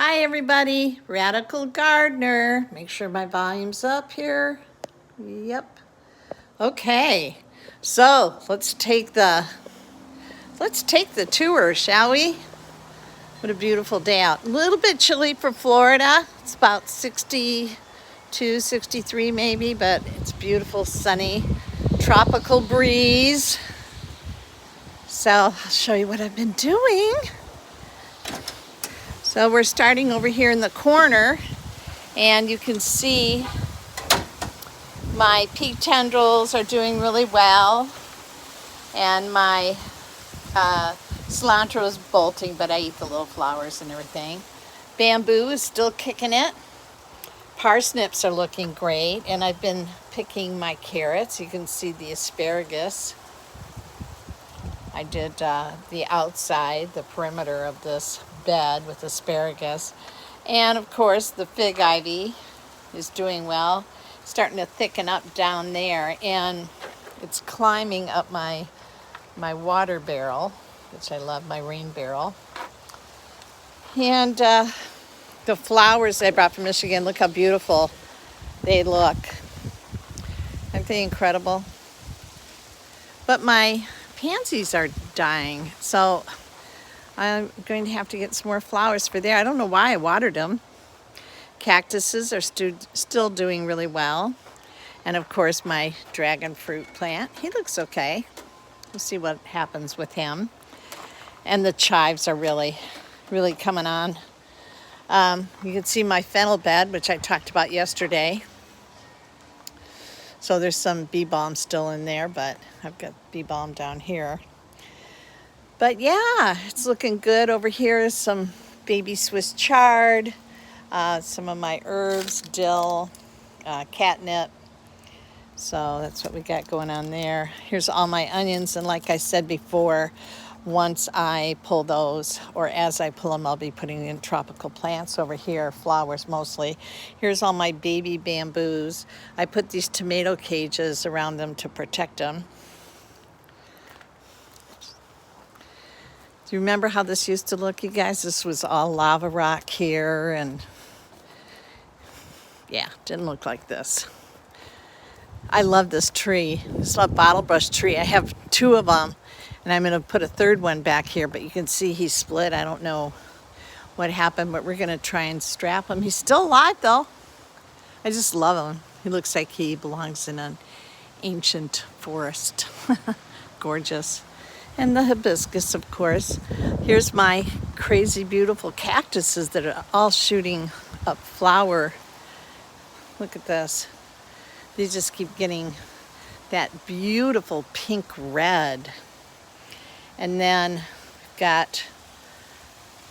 Hi everybody, Radical Gardener. Make sure my volume's up here. Yep. Okay, so let's take the tour, shall we? What a beautiful day out. A little bit chilly for Florida. It's about 62, 63 maybe, but it's beautiful, sunny, tropical breeze. So I'll show you what I've been doing. So we're starting over here in the corner, and you can see my pea tendrils are doing really well, and my cilantro is bolting, but I eat the little flowers and everything. Bamboo is still kicking it. Parsnips are looking great, and I've been picking my carrots. You can see the asparagus. I did the outside, the perimeter of this bed with asparagus. And of course the fig ivy is doing well, starting to thicken up down there, and it's climbing up my water barrel, which I love, my rain barrel. And the flowers I brought from Michigan, look how beautiful they look. Aren't they incredible? But my pansies are dying, so I'm going to have to get some more flowers for there. I don't know why I watered them. Cactuses are still doing really well. And of course my dragon fruit plant, he looks okay. We'll see what happens with him. And the chives are really coming on. You can see my fennel bed, which I talked about yesterday. So there's some bee balm still in there, but I've got bee balm down here. But yeah, it's looking good. Over here is some baby Swiss chard, some of my herbs, dill, catnip. So that's what we got going on there. Here's all my onions, and like I said before, once I pull those, or as I pull them, I'll be putting in tropical plants over here, flowers mostly. Here's all my baby bamboos. I put these tomato cages around them to protect them. Do you remember how this used to look, you guys? This was all lava rock here, and yeah, didn't look like this. I love this tree. This is a bottle brush tree. I have two of them, and I'm going to put a third one back here, but you can see he's split. I don't know what happened, but we're going to try and strap him. He's still alive, though. I just love him. He looks like he belongs in an ancient forest. Gorgeous. And the hibiscus, of course. Here's my crazy, beautiful cactuses that are all shooting up flower. Look at this. They just keep getting that beautiful pink red. And then I've got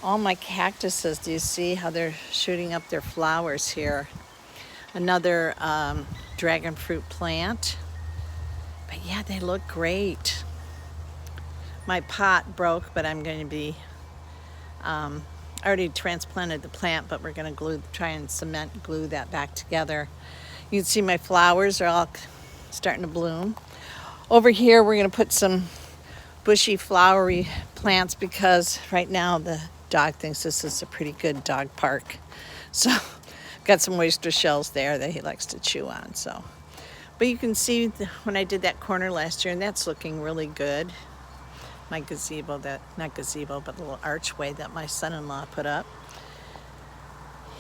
all my cactuses. Do you see how they're shooting up their flowers here? Another dragon fruit plant. But yeah, they look great. My pot broke, but I'm going to be, I already transplanted the plant, but we're going to try and cement glue that back together. You can see my flowers are all starting to bloom. Over here, we're going to put some bushy flowery plants because right now the dog thinks this is a pretty good dog park. So got some oyster shells there that he likes to chew on. So, but you can see when I did that corner last year, and that's looking really good. My gazebo, not gazebo, but a little archway that my son-in-law put up.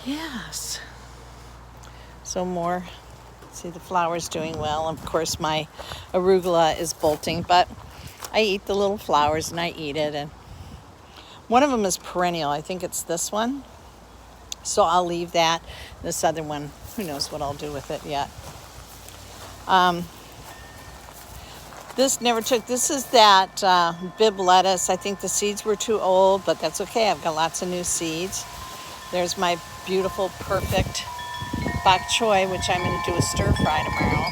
Yes. So more. See the flowers doing well. Of course my arugula is bolting, but I eat the little flowers and I eat it. And one of them is perennial. I think it's this one. So I'll leave that. This other one, who knows what I'll do with it yet. This never took. This is that bib lettuce. I think the seeds were too old, but that's okay. I've got lots of new seeds. There's my beautiful, perfect bok choy, which I'm going to do a stir fry tomorrow.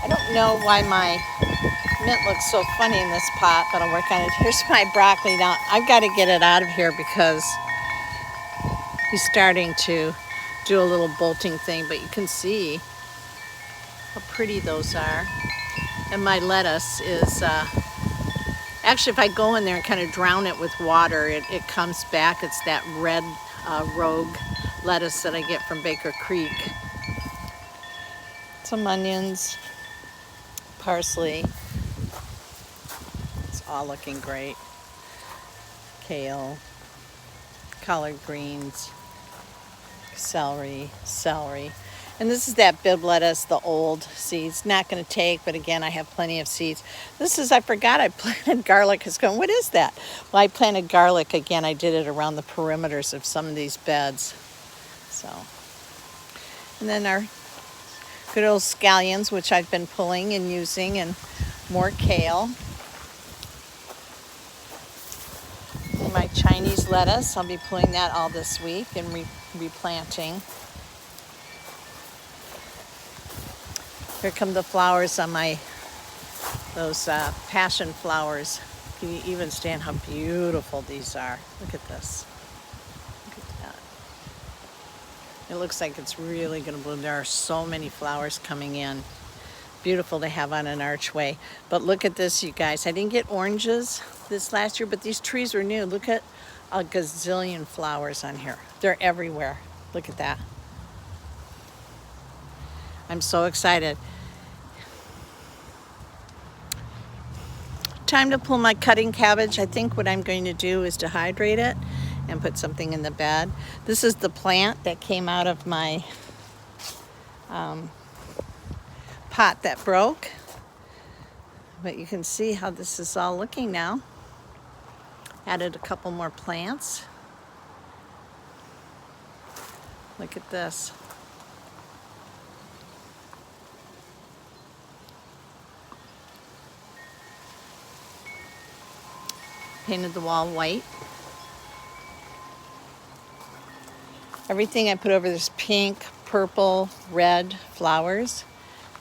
I don't know why my mint looks so funny in this pot, but I'll work on it. Here's my broccoli. Now, I've got to get it out of here because he's starting to do a little bolting thing, but you can see how pretty those are. And my lettuce is, actually if I go in there and kind of drown it with water, it comes back. It's that red rogue lettuce that I get from Baker Creek. Some onions, parsley. It's all looking great. Kale, collard greens, celery. And this is that bib lettuce, the old seeds. Not going to take, but again, I have plenty of seeds. This is, I forgot I planted garlic. It's going, what is that? Well, I planted garlic. Again, I did it around the perimeters of some of these beds. So, and then our good old scallions, which I've been pulling and using, and more kale. And my Chinese lettuce, I'll be pulling that all this week and replanting. Here come the flowers on those passion flowers. Can you even stand how beautiful these are? Look at this. Look at that. It looks like it's really going to bloom. There are so many flowers coming in. Beautiful to have on an archway. But look at this, you guys. I didn't get oranges this last year, but these trees were new. Look at a gazillion flowers on here. They're everywhere. Look at that. I'm so excited. Time to pull my cutting cabbage. I think what I'm going to do is dehydrate it and put something in the bed. This is the plant that came out of my pot that broke. But you can see how this is all looking now. Added a couple more plants. Look at this. Painted the wall white. Everything I put over this pink, purple, red flowers.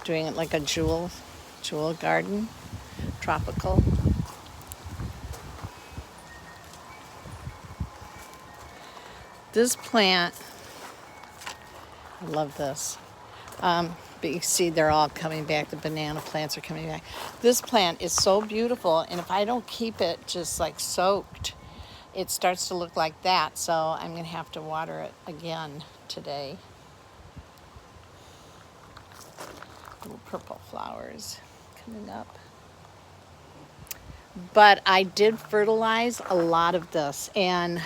Doing it like a jewel garden, tropical. This plant, I love this. But you see they're all coming back. The banana plants are coming back. This plant is so beautiful, and if I don't keep it just like soaked, it starts to look like that. So I'm going to have to water it again today. Little purple flowers coming up. But I did fertilize a lot of this. And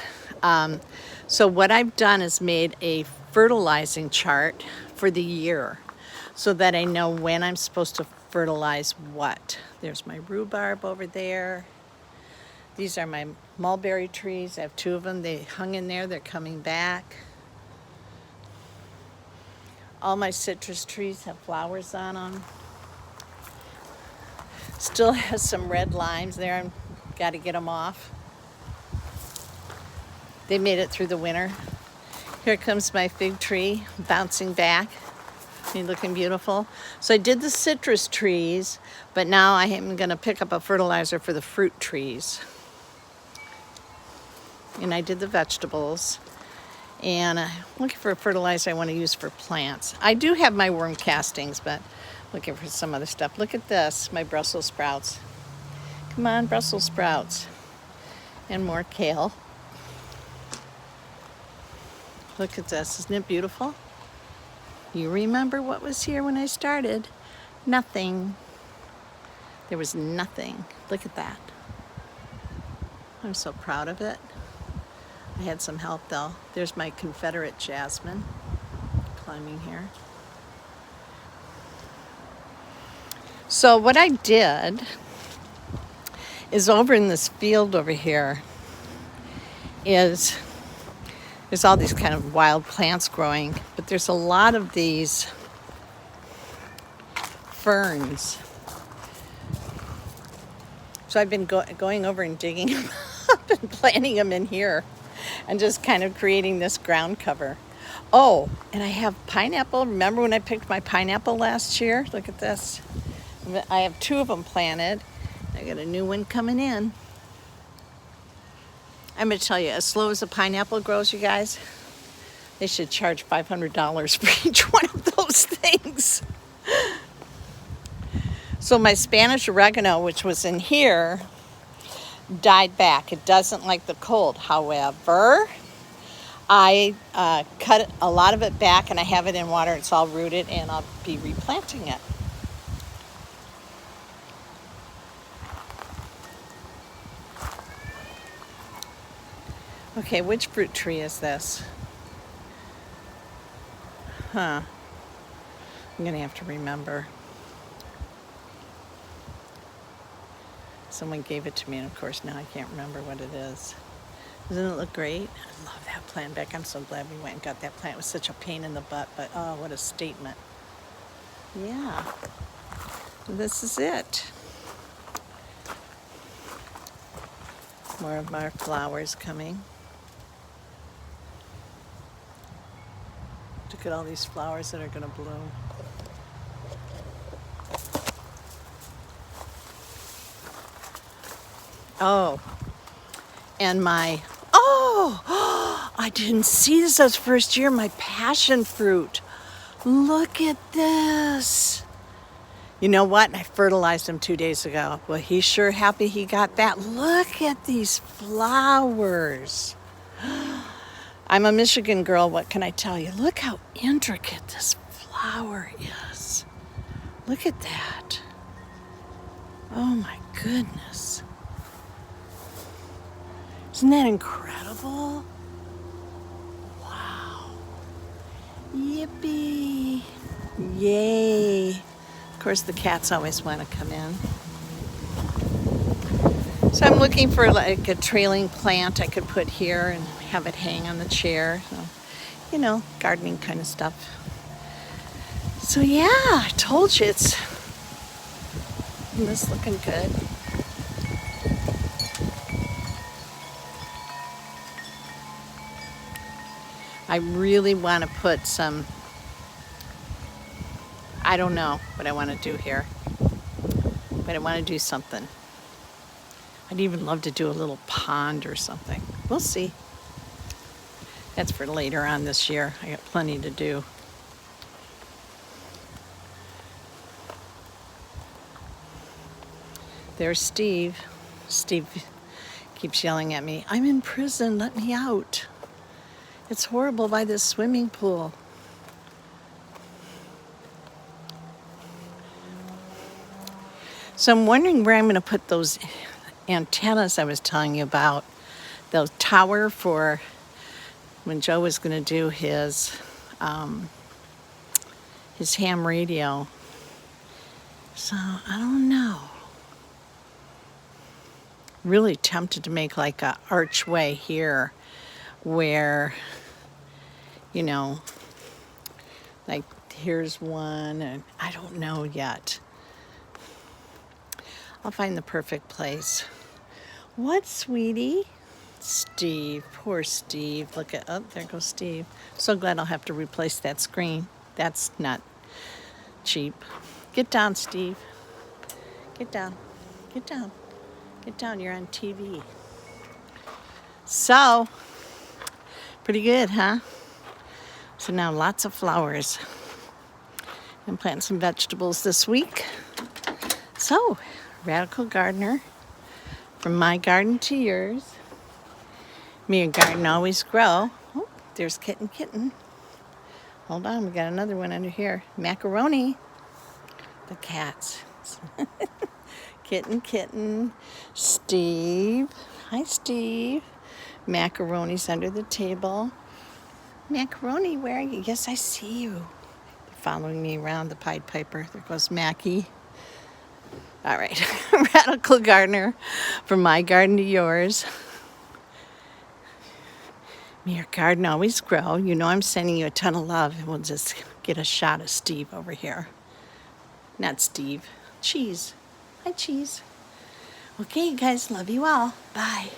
so what I've done is made a fertilizing chart for the year, so that I know when I'm supposed to fertilize what. There's my rhubarb over there. These are my mulberry trees. I have 2 of them. They hung in there. They're coming back. All my citrus trees have flowers on them. Still has some red limes there. I've got to get them off. They made it through the winter. Here comes my fig tree bouncing back. Looking beautiful. So I did the citrus trees, but now I am going to pick up a fertilizer for the fruit trees. And I did the vegetables. And I'm looking for a fertilizer I want to use for plants. I do have my worm castings, but looking for some other stuff. Look at this, my Brussels sprouts. Come on, Brussels sprouts. And more kale. Look at this, isn't it beautiful? You remember what was here when I started? Nothing. There was nothing. Look at that. I'm so proud of it. I had some help though. There's my Confederate jasmine climbing here. So what I did is over in this field over here is there's all these kind of wild plants growing, but there's a lot of these ferns. So I've been going over and digging them up and planting them in here and just kind of creating this ground cover. Oh, and I have pineapple. Remember when I picked my pineapple last year? Look at this. I have 2 of them planted. I got a new one coming in. I'm going to tell you, as slow as a pineapple grows, you guys, they should charge $500 for each one of those things. So my Spanish oregano, which was in here, died back. It doesn't like the cold. However, I cut a lot of it back and I have it in water. It's all rooted and I'll be replanting it. Okay, which fruit tree is this? I'm gonna have to remember. Someone gave it to me and of course now I can't remember what it is. Doesn't it look great? I love that plant back. I'm so glad we went and got that plant. It was such a pain in the butt, but oh, what a statement. Yeah, this is it. More of our flowers coming. Look at all these flowers that are going to bloom. Oh, and I didn't see this as first year, my passion fruit. Look at this. You know what? I fertilized him 2 days ago. Well, he's sure happy he got that. Look at these flowers. I'm a Michigan girl. What can I tell you? Look how intricate this flower is. Look at that. Oh my goodness. Isn't that incredible? Wow. Yippee. Yay. Of course, the cats always want to come in. So I'm looking for like a trailing plant I could put here and have it hang on the chair. So, you know, gardening kind of stuff. So yeah, I told you it's looking good. I really want to put some, I don't know what I want to do here, but I want to do something. I'd even love to do a little pond or something. We'll see. That's for later on this year. I got plenty to do. There's Steve. Steve keeps yelling at me, "I'm in prison, let me out. It's horrible by this swimming pool." So I'm wondering where I'm going to put those antennas I was telling you about. The tower for when Joe was going to do his ham radio. So I don't know. Really tempted to make like a archway here where, you know, like here's one, and I don't know yet. I'll find the perfect place. What, sweetie? Steve, poor Steve. Look at, oh, there goes Steve. So glad I'll have to replace that screen. That's not cheap. Get down, Steve. Get down. Get down. Get down, you're on TV. So, pretty good, huh? So now lots of flowers. I'm planting some vegetables this week. So, Radical Gardener, from my garden to yours. May your garden always grow. Oh, there's Kitten. Hold on, we got another one under here. Macaroni. The cats. Kitten. Steve. Hi, Steve. Macaroni's under the table. Macaroni, where are you? Yes, I see you. They're following me around, the Pied Piper. There goes Mackie. All right. Radical Gardener, from my garden to yours. May your garden always grow. You know I'm sending you a ton of love, and we'll just get a shot of Steve over here. Not Steve. Cheese. Hi, Cheese. Okay, you guys. Love you all. Bye.